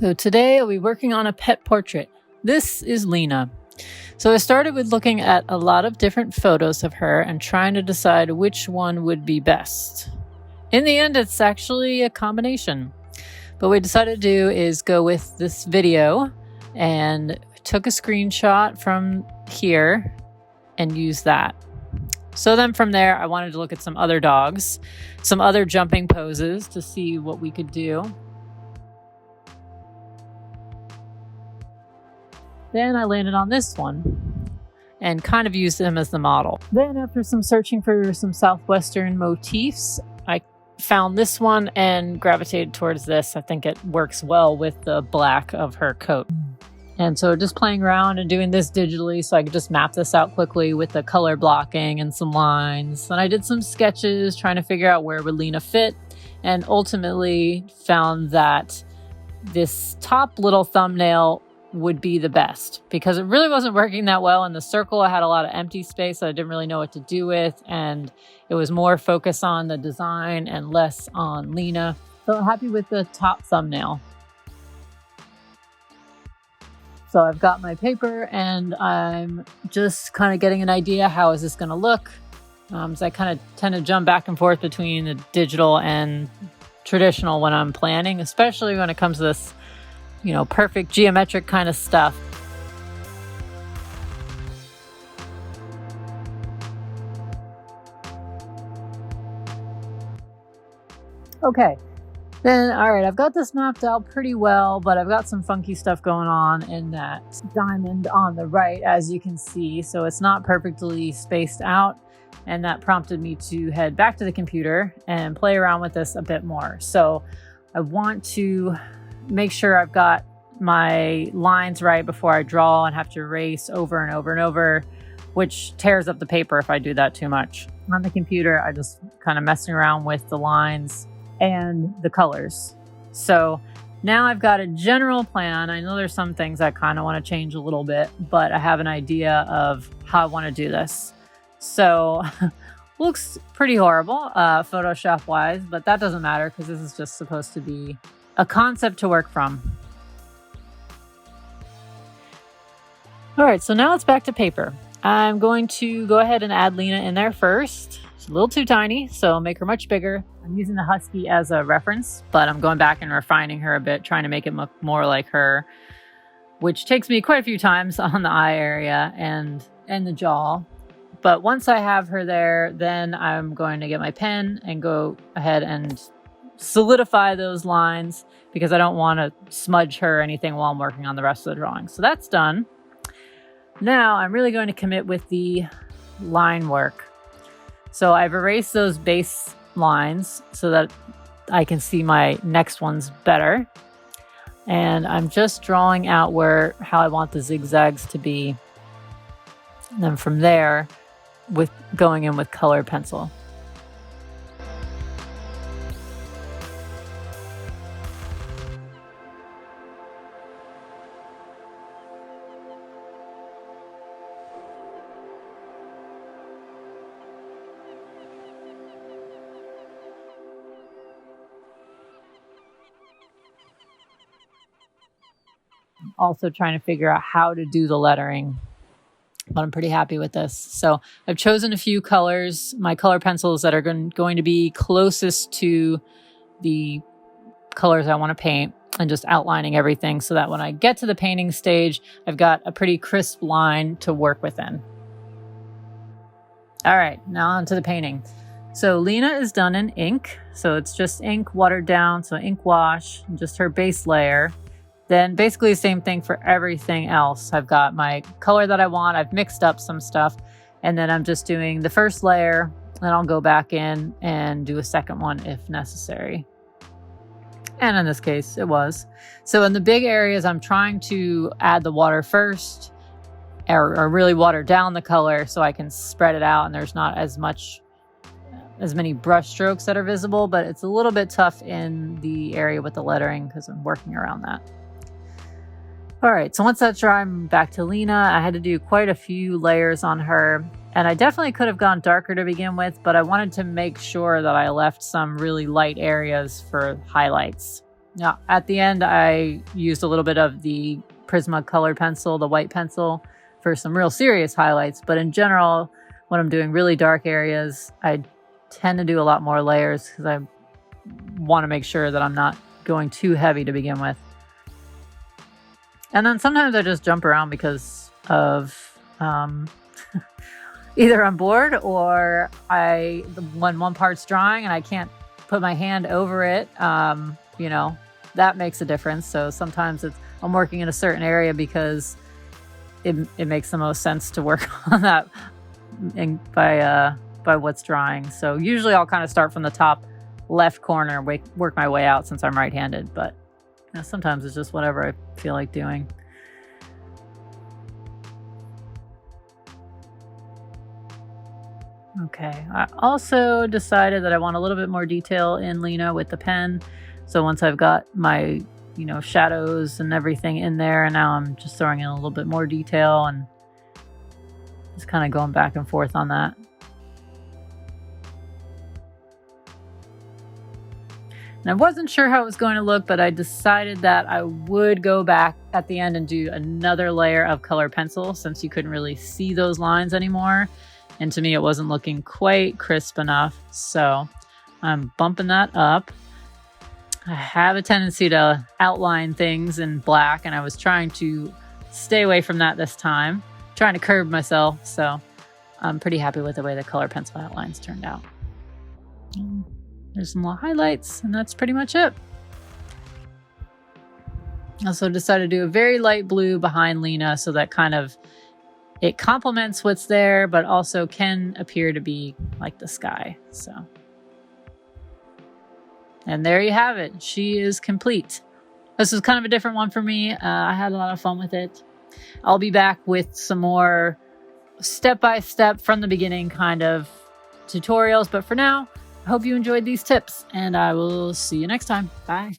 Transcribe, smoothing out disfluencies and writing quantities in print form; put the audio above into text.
So today I'll be working on a pet portrait. This is Lina. So I started with looking at a lot of different photos of her and trying to decide which one would be best. In the end, it's actually a combination. But what we decided to do is go with this video and took a screenshot from here and use that. So then from there, I wanted to look at some other dogs, some other jumping poses to see what we could do. Then I landed on this one and kind of used him as the model. Then after some searching for some Southwestern motifs, I found this one and gravitated towards this. I think it works well with the black of her coat. And so just playing around and doing this digitally so I could just map this out quickly with the color blocking and some lines. And I did some sketches trying to figure out where would Lina fit, and ultimately found that this top little thumbnail would be the best because it really wasn't working that well in the circle. I had a lot of empty space that I didn't really know what to do with, and it was more focus on the design and less on Lina. So I'm happy with the top thumbnail. So I've got my paper and I'm just kind of getting an idea, how is this going to look? So I kind of tend to jump back and forth between the digital and traditional when I'm planning, especially when it comes to this perfect geometric kind of stuff. Okay, then, all right, I've got this mapped out pretty well, but I've got some funky stuff going on in that diamond on the right, as you can see. So it's not perfectly spaced out. And that prompted me to head back to the computer and play around with this a bit more. So I want to make sure I've got my lines right before I draw and have to erase over and over and over, which tears up the paper if I do that too much. On the computer, I just kind of messing around with the lines and the colors. So now I've got a general plan. I know there's some things I kind of want to change a little bit, but I have an idea of how I want to do this. So looks pretty horrible Photoshop wise, but that doesn't matter because this is just supposed to be a concept to work from. All right, so now it's back to paper. I'm going to go ahead and add Lina in there first. She's a little too tiny, so I'll make her much bigger. I'm using the Husky as a reference, but I'm going back and refining her a bit, trying to make it look more like her, which takes me quite a few times on the eye area and the jaw. But once I have her there, then I'm going to get my pen and go ahead and solidify those lines because I don't want to smudge her or anything while I'm working on the rest of the drawing. So that's done. Now I'm really going to commit with the line work. So I've erased those base lines so that I can see my next ones better. And I'm just drawing out how I want the zigzags to be. And then from there, with going in with colored pencil. Also trying to figure out how to do the lettering, but I'm pretty happy with this. So I've chosen a few colors, my color pencils that are going to be closest to the colors I want to paint, and just outlining everything so that when I get to the painting stage, I've got a pretty crisp line to work within. All right, now on to the painting. So Lina is done in ink. So it's just ink watered down, so ink wash, just her base layer. Then basically the same thing for everything else. I've got my color that I want. I've mixed up some stuff. And then I'm just doing the first layer. Then I'll go back in and do a second one if necessary. And in this case, it was. So in the big areas, I'm trying to add the water first or really water down the color so I can spread it out and there's not as many brush strokes that are visible, but it's a little bit tough in the area with the lettering because I'm working around that. All right, so once that's dry, I'm back to Lina. I had to do quite a few layers on her, and I definitely could have gone darker to begin with, but I wanted to make sure that I left some really light areas for highlights. Yeah, at the end, I used a little bit of the Prisma colored pencil, the white pencil, for some real serious highlights. But in general, when I'm doing really dark areas, I tend to do a lot more layers because I want to make sure that I'm not going too heavy to begin with. And then sometimes I just jump around because of either I'm bored or when one part's drying and I can't put my hand over it, you know, that makes a difference. So sometimes I'm working in a certain area because it makes the most sense to work on that by what's drying. So usually I'll kind of start from the top left corner, work my way out since I'm right-handed, but you know, sometimes it's just whatever I feel like doing. Okay, I also decided that I want a little bit more detail in Lina with the pen. So once I've got my, you know, shadows and everything in there, and now I'm just throwing in a little bit more detail and just kind of going back and forth on that. And I wasn't sure how it was going to look, but I decided that I would go back at the end and do another layer of color pencil since you couldn't really see those lines anymore. And to me, it wasn't looking quite crisp enough. So I'm bumping that up. I have a tendency to outline things in black, and I was trying to stay away from that this time, trying to curb myself. So I'm pretty happy with the way the color pencil outlines turned out. There's some more highlights, and that's pretty much it. I also decided to do a very light blue behind Lina so that kind of it complements what's there, but also can appear to be like the sky. So, and there you have it. She is complete. This was kind of a different one for me. I had a lot of fun with it. I'll be back with some more step-by-step from the beginning kind of tutorials. But for now, I hope you enjoyed these tips, and I will see you next time. Bye.